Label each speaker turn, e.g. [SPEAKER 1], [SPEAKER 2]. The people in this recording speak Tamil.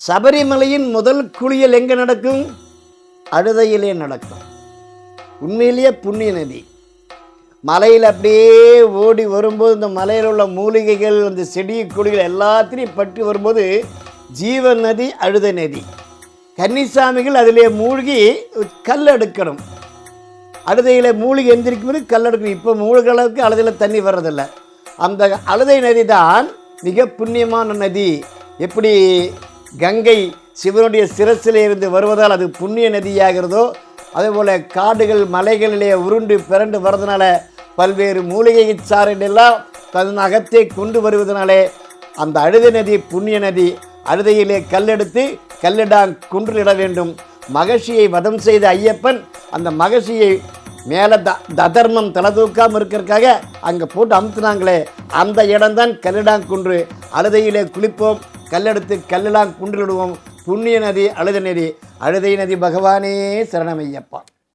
[SPEAKER 1] சபரிமலையின் முதல் குளியல் எங்கே நடக்கும்? அழுதையிலே நடக்கும். உண்மையிலேயே புண்ணிய நதி. மலையில் அப்படியே ஓடி வரும்போது இந்த மலையில் உள்ள மூலிகைகள், அந்த செடி கொடிகள் எல்லாத்திலையும் பற்றி வரும்போது ஜீவன் நதி அழுதை நதி. கன்னிசாமிகள் அதிலே மூழ்கி கல் எடுக்கணும். அழுதையில் மூழ்கி எந்திரிக்கும் போது கல் எடுக்கணும். இப்போ மூழ்கிற அளவுக்கு அழுதையில் தண்ணி வர்றதில்லை. அந்த அழுதை நதி தான் மிக புண்ணியமான நதி. எப்படி கங்கை சிவனுடைய சிரசிலே இருந்து வருவதால் அது புண்ணிய நதியாகிறதோ, அதேபோல் காடுகள் மலைகளிலே உருண்டு பிறண்டு வர்றதுனால பல்வேறு மூலிகை சாறுகளெல்லாம் தன் அகத்தை கொண்டு வருவதனாலே அந்த அழுதை நதி புண்ணிய நதி. அழுதையிலே கல்லெடுத்து கல்லிடான் குன்றிலிட வேண்டும். மகர்ஷியை வதம் செய்த ஐயப்பன் அந்த மகர்ஷியை மேலே ததர்மம் தலை தூக்காமல் இருக்கிறதுக்காக அங்கே போட்டு அமுத்துனாங்களே, அந்த இடம்தான் கல்லிடாங்குன்று. அழுதையிலே குளிப்போம், கல்லெடுத்து கல்லிடாங்குன்றிலிடுவோம். புண்ணிய நதி அழுதை நதி. அழுதை நதி பகவானே சரணமையப்பா.